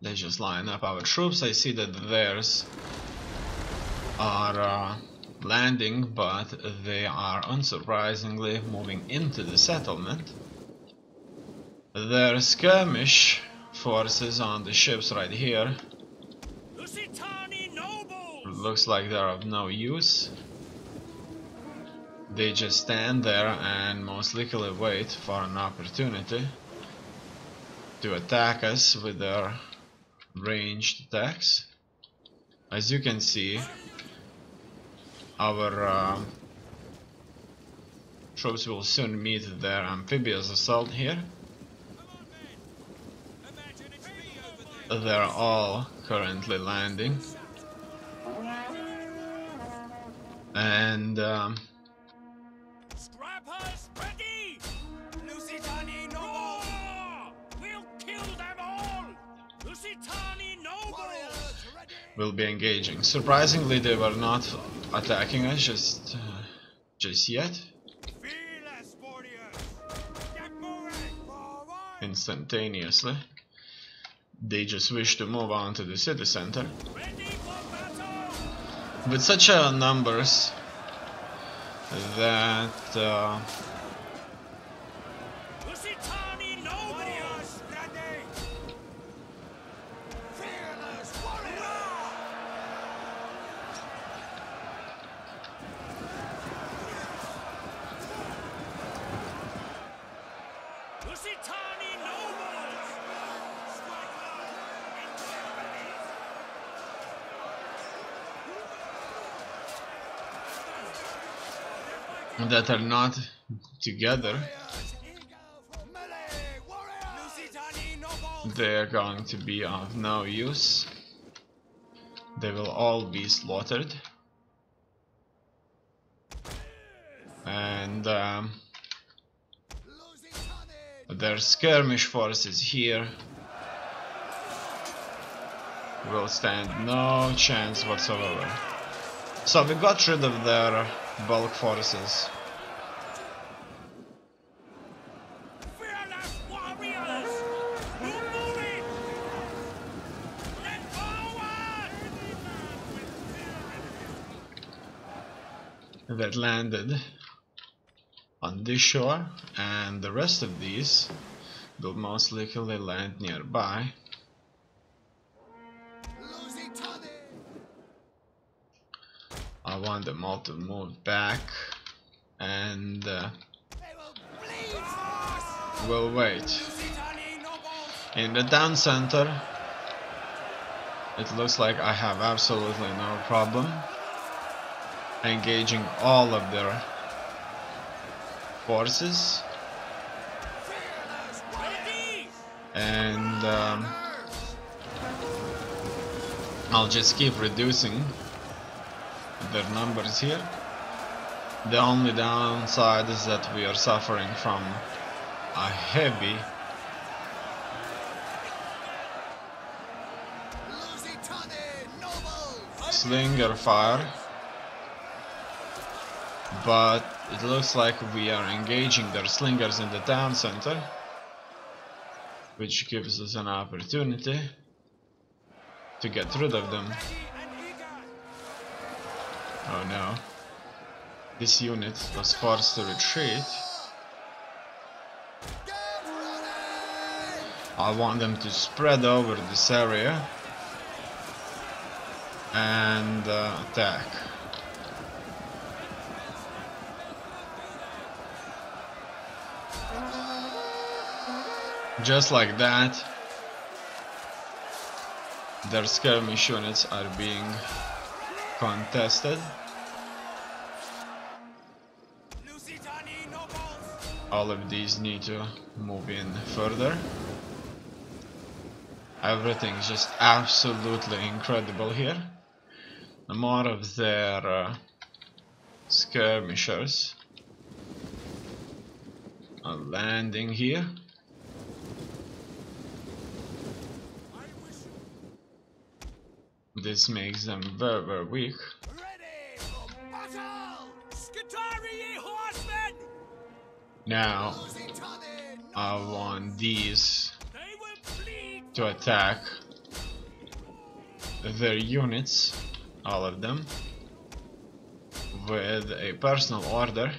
They just line up our troops. I see that theirs are landing, but they are unsurprisingly moving into the settlement. Their skirmish forces on the ships right here looks like they're of no use. They just stand there and most likely wait for an opportunity to attack us with their ranged attacks. As you can see, our troops will soon meet their amphibious assault here. They're all currently landing, and Scrappers ready! Lusitani nobles! We'll kill them all! Lusitani nobles! will be engaging. Surprisingly, they were not attacking us just yet. Instantaneously, they just wish to move on to the city center. With such numbers that Lusitani nobles! Ready! Fearless warrior! Lusitani nobles! that are not together, they are going to be of no use. They will all be slaughtered. And their skirmish forces here will stand no chance whatsoever. So we got rid of their bulk forces. Fearless warriors! Move it! Let forward! That landed on this shore, and the rest of these will most likely land nearby. I want them all to move back, and we'll wait. In the town center, it looks like I have absolutely no problem engaging all of their forces, and I'll just keep reducing their numbers here. The only downside is that we are suffering from a heavy slinger fire, but it looks like we are engaging their slingers in the town center, which gives us an opportunity to get rid of them. Oh no, this unit was forced to retreat. I want them to spread over this area and attack. Just like that, their skirmish units are being contested. All of these need to move in further. Everything's just absolutely incredible here. The more of their skirmishers are landing here. This makes them very, very weak. Ready for battle! Skitari, ye horsemen! Now, I want these to attack their units, all of them, with a personal order.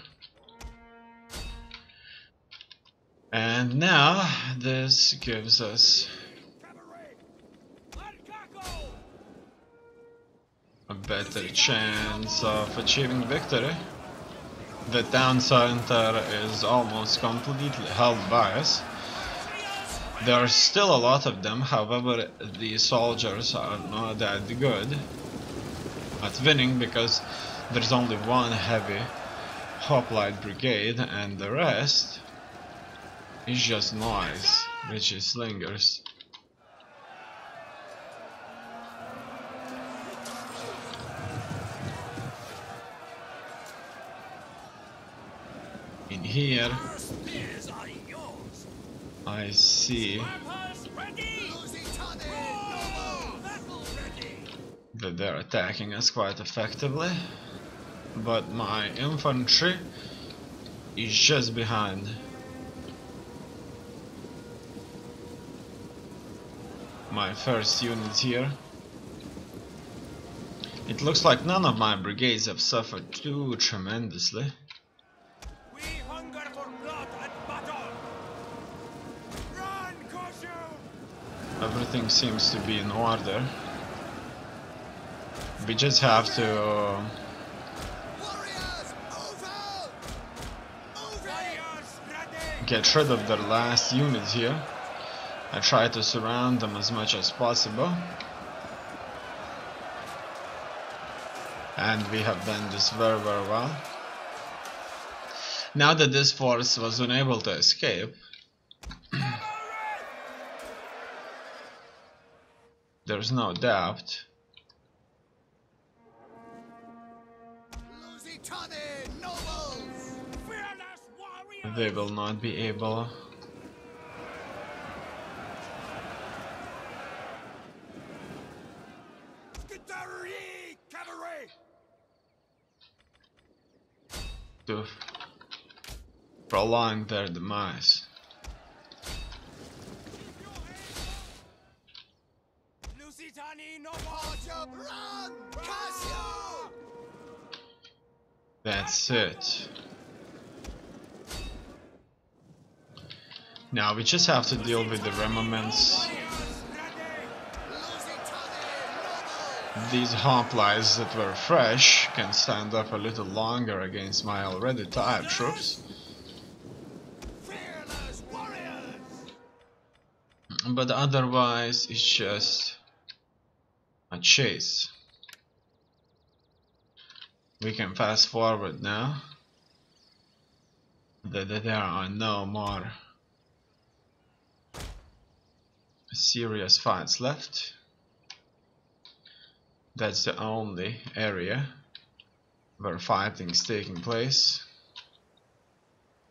And now this gives us a better chance of achieving victory. The town center is almost completely held by us. There are still a lot of them, however the soldiers are not that good at winning because there's only one heavy hoplite brigade and the rest is just noise, which is slingers. In here I see that they're attacking us quite effectively, but my infantry is just behind. My first unit here. It looks like none of my brigades have suffered too tremendously. We hunger for blood and battle. Run, Koshu! Everything seems to be in order. We just have to get rid of their last unit here. I try to surround them as much as possible. And we have done this very well. Now that this force was unable to escape, there's no doubt they will not be able to prolong their demise. That's it. Now we just have to deal with the remnants. These hoplites that were fresh can stand up a little longer against my already tired troops. But otherwise it's just a chase. We can fast forward now that there are no more serious fights left. That's the only area where fighting is taking place,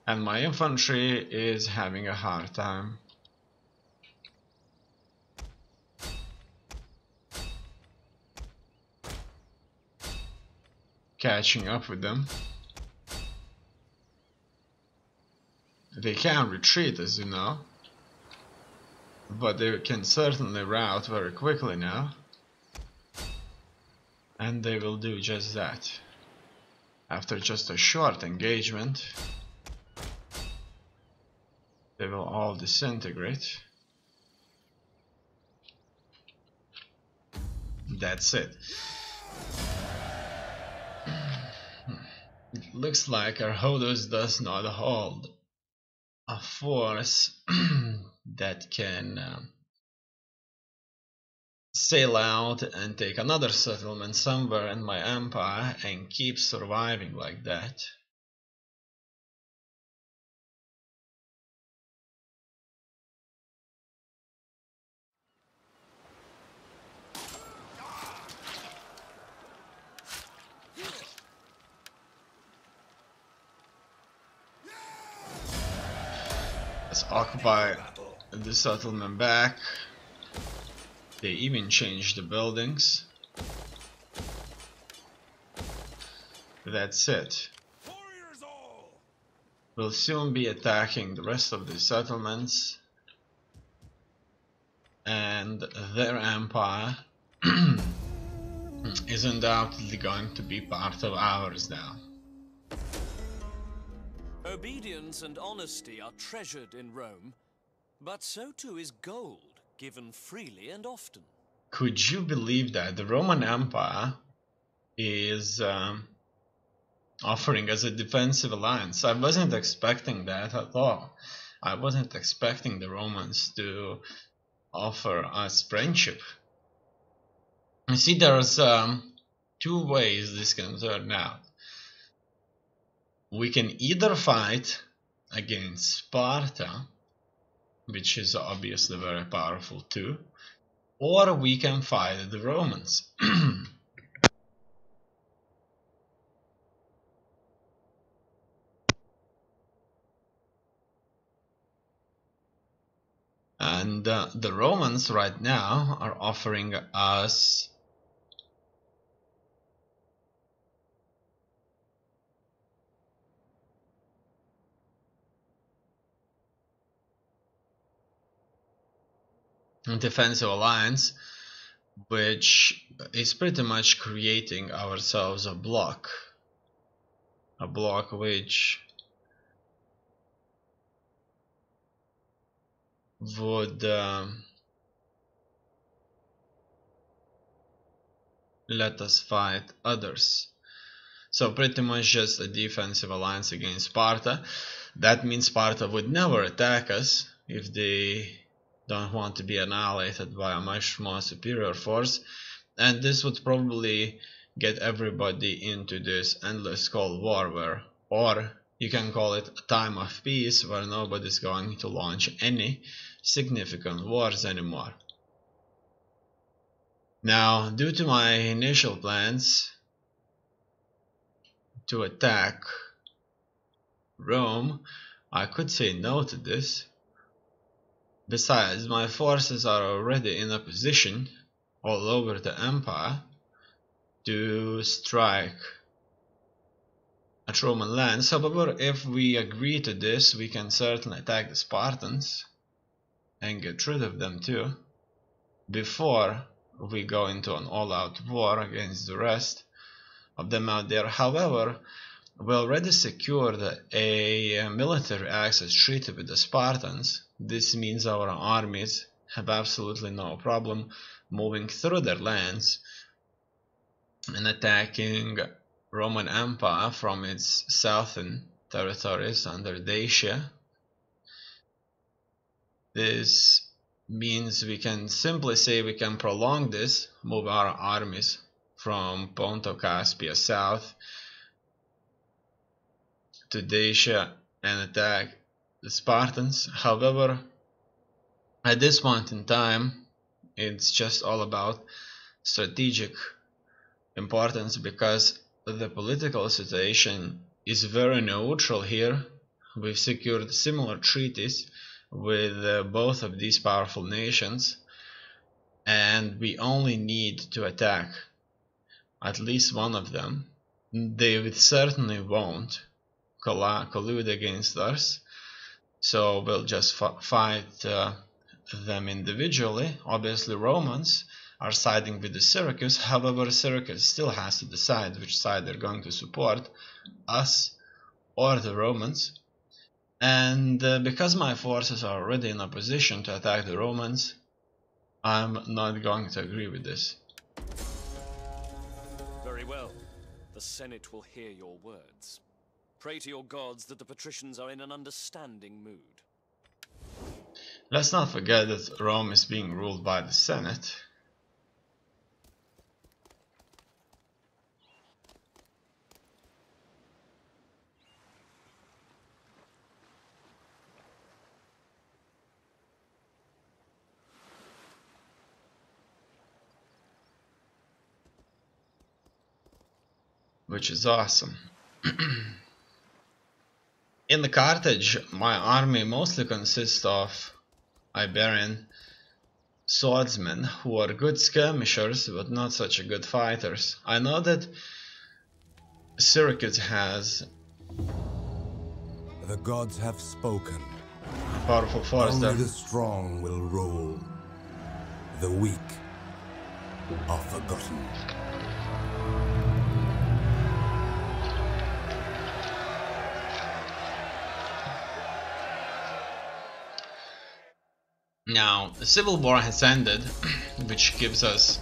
and my infantry is having a hard time. Catching up with them. They can retreat, as you know, but they can certainly rout very quickly now. And they will do just that. After just a short engagement, they will all disintegrate. That's it. It looks like our Hodos does not hold a force that can sail out and take another settlement somewhere in my empire and keep surviving like that. Let's occupy the settlement back. They even changed the buildings. That's it. We'll soon be attacking the rest of the settlements and their empire is undoubtedly going to be part of ours now. Obedience and honesty are treasured in Rome, but so too is gold, given freely and often. Could you believe that the Roman Empire is offering us a defensive alliance? I wasn't expecting that at all. I wasn't expecting the Romans to offer us friendship. You see, there's two ways this can turn out. We can either fight against Sparta, which is obviously very powerful too, or we can fight the Romans. And the Romans right now are offering us a defensive alliance, which is pretty much creating ourselves a block which would let us fight others. So pretty much just a defensive alliance against Sparta. That means Sparta would never attack us if they don't want to be annihilated by a much more superior force, and this would probably get everybody into this endless Cold War or you can call it a time of peace, where nobody's going to launch any significant wars anymore. Now, due to my initial plans to attack Rome, I could say no to this. Besides, my forces are already in a position all over the empire to strike at Roman lands. However, if we agree to this, we can certainly attack the Spartans and get rid of them too, before we go into an all-out war against the rest of them out there. However, we already secured a military access treaty with the Spartans. This means our armies have absolutely no problem moving through their lands and attacking Roman Empire from its southern territories under Dacia. This means we can simply say we can prolong this, move our armies from Ponto-Caspia south to Dacia and attack the Spartans. However, at this point in time, it's just all about strategic importance, because the political situation is very neutral here. We've secured similar treaties with both of these powerful nations, and we only need to attack at least one of them. They certainly won't collude against us, so we'll just fight them individually. Obviously, Romans are siding with the Syracuse. However, Syracuse still has to decide which side they're going to support, us or the Romans. And because my forces are already in a position to attack the Romans, I'm not going to agree with this. Very well. The Senate will hear your words. Pray to your gods that the patricians are in an understanding mood. Let's not forget that Rome is being ruled by the Senate. Which is awesome. In the Carthage, my army mostly consists of Iberian swordsmen who are good skirmishers but not such good fighters. I know that Syracuse has The gods have spoken. a powerful force Only there. the strong will rule. The weak are forgotten. Now, the Civil War has ended, which gives us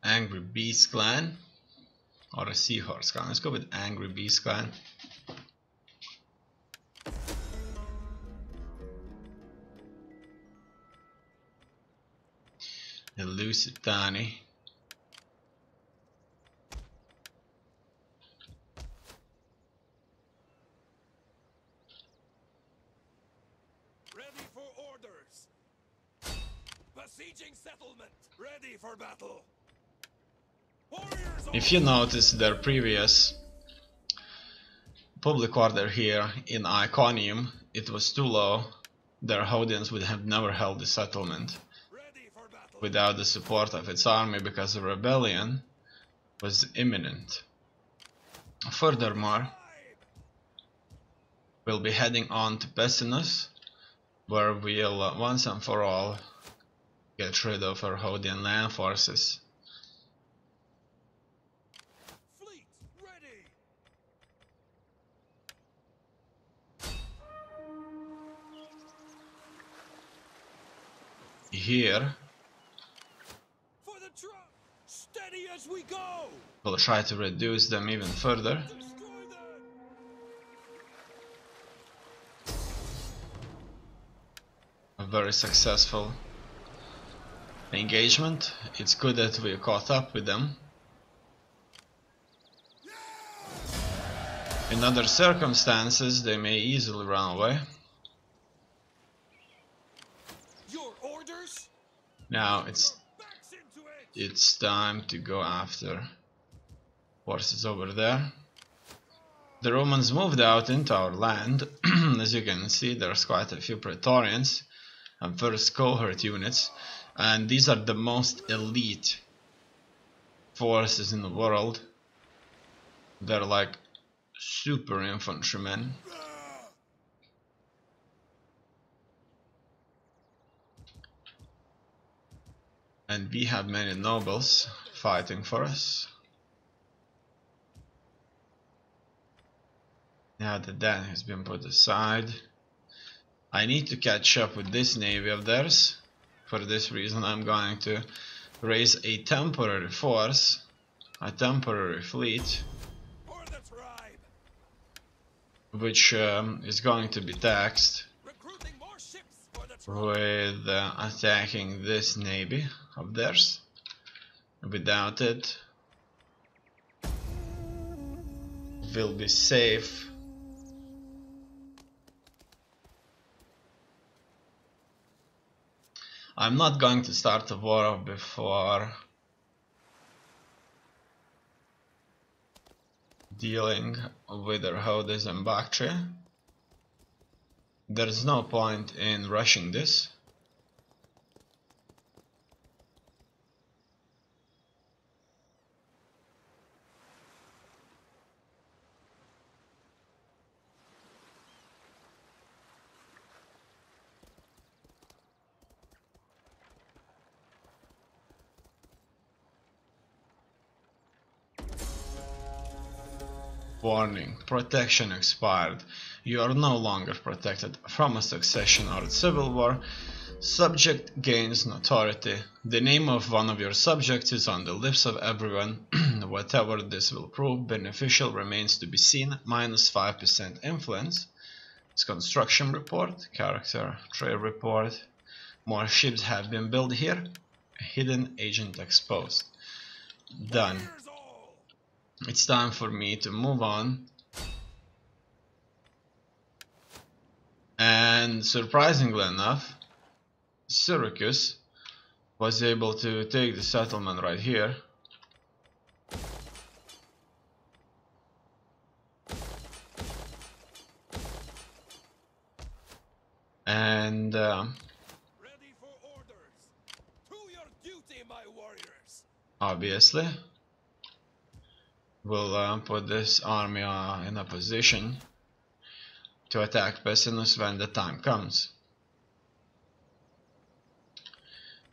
Angry Beast Clan or a Seahorse Clan. Let's go with Angry Beast Clan. The Lusitani. Ready for orders. Besieging settlement. Ready for battle. Warriors. If you notice their previous public order here in Iconium, it was too low. Their Hodians would have never held the settlement Ready for battle. without the support of its army because the rebellion was imminent. Furthermore, we'll be heading on to Pessinus, where we'll once and for all get rid of our Hodian land forces. Fleet ready. Here, For the truck. Steady as we go. we'll try to reduce them even further. Destroy them. A very successful engagement. It's good that we caught up with them. In other circumstances, they may easily run away. Your orders. Now it's Backs into it. time to go after forces over there. The Romans moved out into our land. As you can see, there's quite a few Praetorians and first cohort units, and these are the most elite forces in the world. They're like super infantrymen. And we have many nobles fighting for us. Now that that has been put aside, I need to catch up with this navy of theirs. For this reason, I'm going to raise a temporary force, a temporary fleet, For the tribe. which is going to be taxed Recruiting more ships for the tribe. with attacking this navy of theirs. Without it, we'll be safe. I'm not going to start a war before dealing with their Rhodes and Bactria. There's no point in rushing this. Warning, protection expired. You are no longer protected from a succession or civil war. Subject gains notoriety. The name of one of your subjects is on the lips of everyone. Whatever this will prove, beneficial remains to be seen. Minus 5% influence. It's construction report, character, trade report. More ships have been built here. A hidden agent exposed. Done. Warriors all. It's time for me to move on. And surprisingly enough, Syracuse was able to take the settlement right here. And Ready for orders. To your duty, my warriors. obviously, we'll put this army in a position to attack Pessinus when the time comes.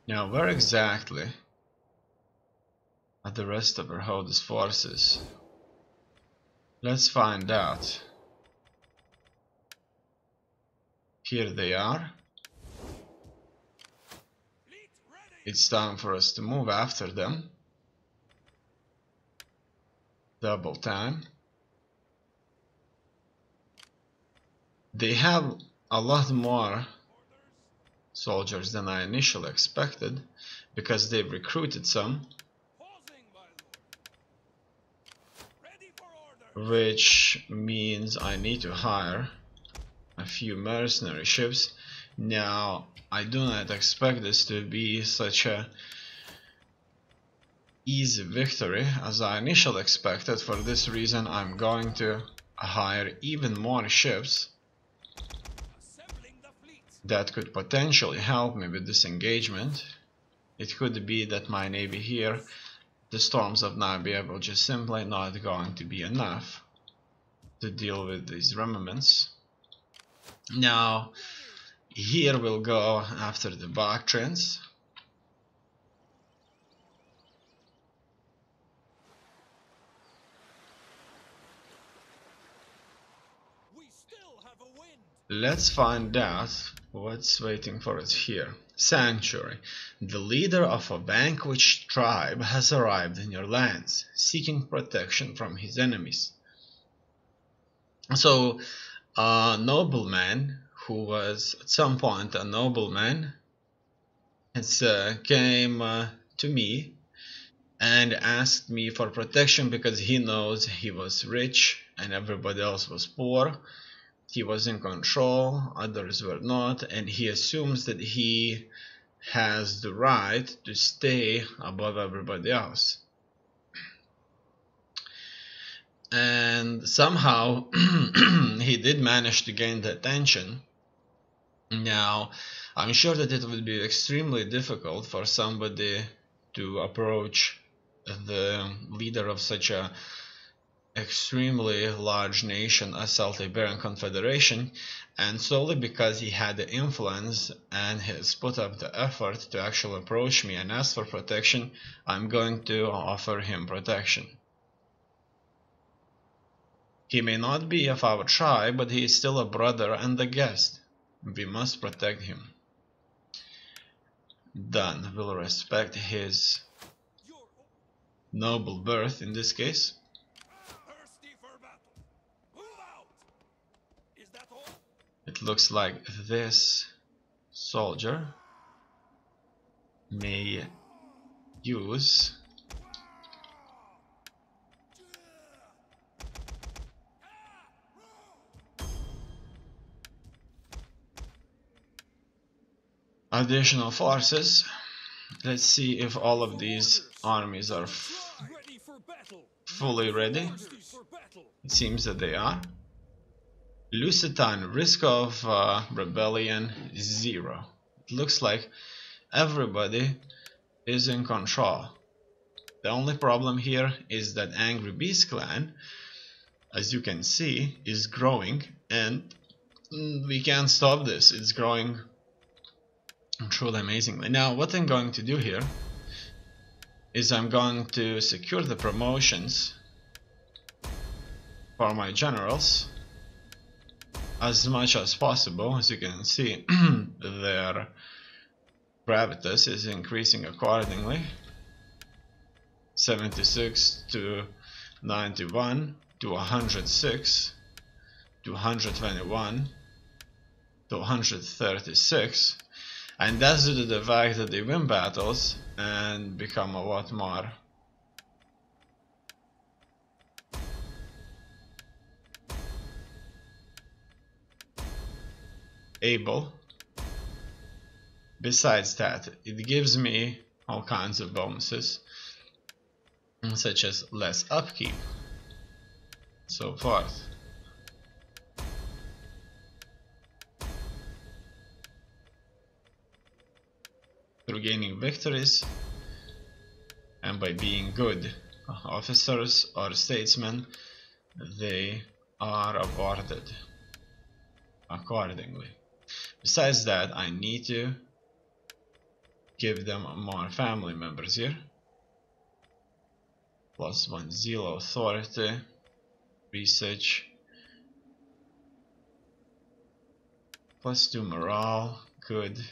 Now, where exactly are the rest of Rhodes' forces? Let's find out. Here they are. It's time for us to move after them. Double time. They have a lot more soldiers than I initially expected, because they've recruited some, which means I need to hire a few mercenary ships. Now, I do not expect this to be such a easy victory as I initially expected. For this reason, I'm going to hire even more ships that could potentially help me with this engagement. It could be that my navy here, the storms of Nabia, will just simply not going to be enough to deal with these remnants. Now, here we'll go after the Bactrians. Let's find out what's waiting for us here. Sanctuary. The leader of a vanquished tribe has arrived in your lands, seeking protection from his enemies. So, a nobleman who was at some point a nobleman came to me and asked me for protection because he knows he was rich and everybody else was poor. He was in control, others were not, and he assumes that he has the right to stay above everybody else. And somehow he did manage to gain the attention. Now, I'm sure that it would be extremely difficult for somebody to approach the leader of such a extremely large nation as Celtic-Iberian Confederation, and solely because he had the influence and has put up the effort to actually approach me and ask for protection, I'm going to offer him protection. He may not be of our tribe, but he is still a brother and a guest. We must protect him. Done. We'll respect his noble birth in this case. It looks like this soldier may use additional forces. Let's see if all of these armies are fully ready. It seems that they are. Lusitania, risk of rebellion 0. It looks like everybody is in control. The only problem here is that Angry Beast clan, as you can see, is growing, and we can't stop this. It's growing truly amazingly. Now, what I'm going to do here is I'm going to secure the promotions for my generals as much as possible. As you can see, their gravitas is increasing accordingly. 76 to 91 to 106 to 121 to 136, and that's due to the fact that they win battles and become a lot more able. Besides that, it gives me all kinds of bonuses, such as less upkeep, so forth. Through gaining victories and by being good officers or statesmen, they are awarded accordingly. Besides that, I need to give them more family members here. +1 zeal authority, research, +2 morale, good.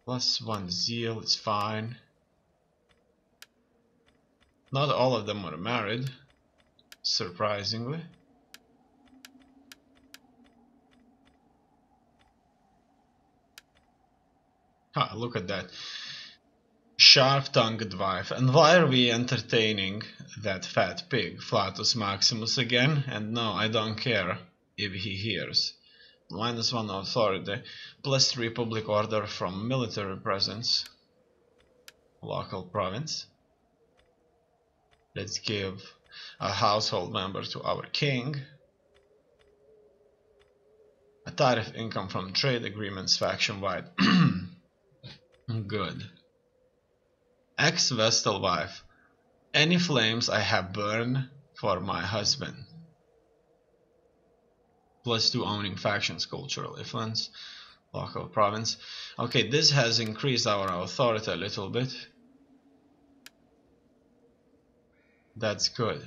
+1 zeal, it's fine. Not all of them are married, surprisingly. Ah, look at that. Sharp-tongued wife. And why are we entertaining that fat pig, Flatus Maximus, again? And no, I don't care if he hears. -1 authority, +3 public order from military presence. Local province. Let's give a household member to our king. A tariff income from trade agreements faction-wide. Good. Ex-Vestal wife. Any flames I have burned for my husband. +2 owning factions, cultural influence, local province. Okay, this has increased our authority a little bit. That's good.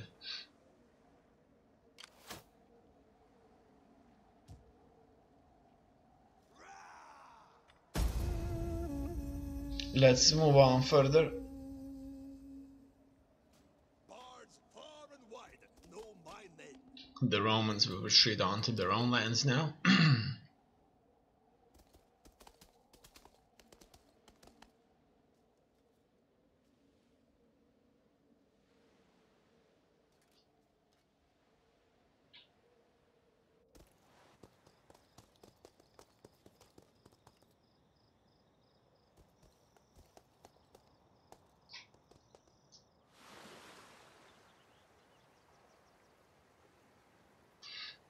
Let's move on further. Bards far and wide, know my name. The Romans will retreat onto their own lands now.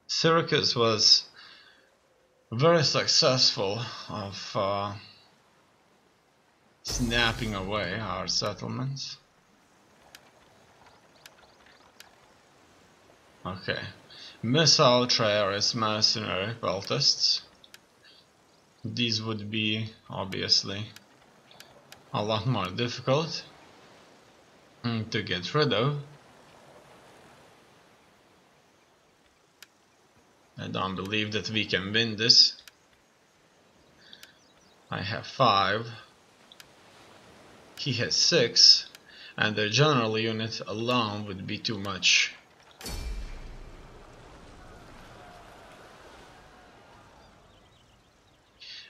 Syracuse was very successful of snapping away our settlements. Okay, missile Traeris mercenary peltasts. These would be obviously a lot more difficult to get rid of. I don't believe that we can win this. I have 5. He has 6. And their general unit alone would be too much.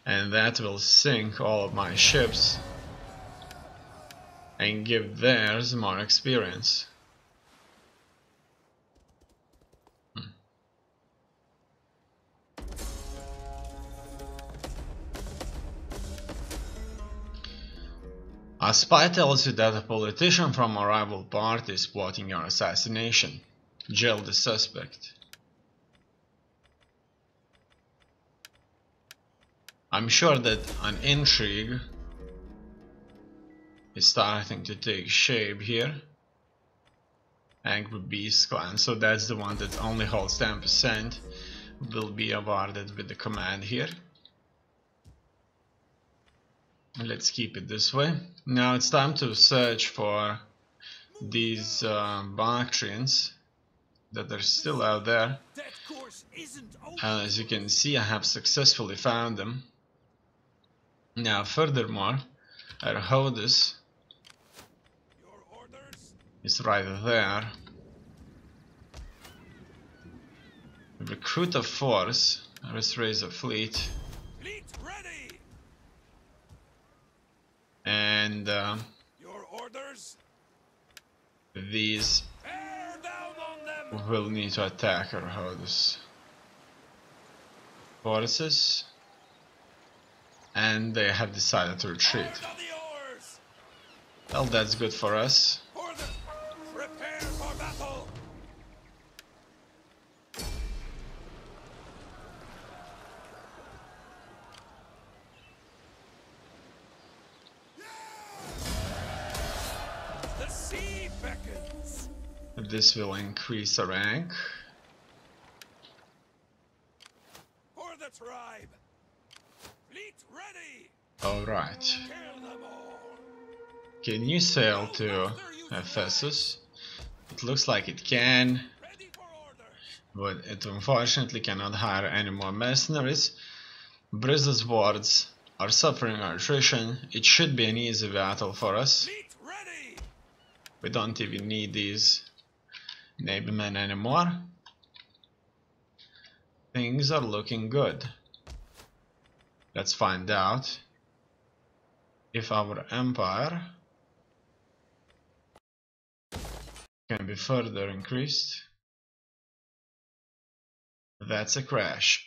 And that will sink all of my ships and give theirs more experience. A spy tells you that a politician from a rival party is plotting your assassination. Jail the suspect. I'm sure that an intrigue is starting to take shape here. Angry Beast clan, so that's the one that only holds 10%, will be awarded with the command here. Let's keep it this way. Now it's time to search for these Bactrians that are still out there. And as you can see, I have successfully found them. Now furthermore, Erhodus is right there. Recruit a force. Let's raise a fleet. And Your orders? These Bear down on them. will need to attack Erhodus forces, and they have decided to retreat. Well, that's good for us. Prepare for battle. The sea beckons. This will increase our rank. For the tribe. Fleet ready. Alright. Kill them all. Can you sail to Ephesus? It looks like it can, Ready for orders. but it unfortunately cannot hire any more mercenaries. Brizzle's wards are suffering attrition. It should be an easy battle for us. Fleet ready. We don't even need these navy-men anymore. Things are looking good. Let's find out if our empire can be further increased. That's a crash.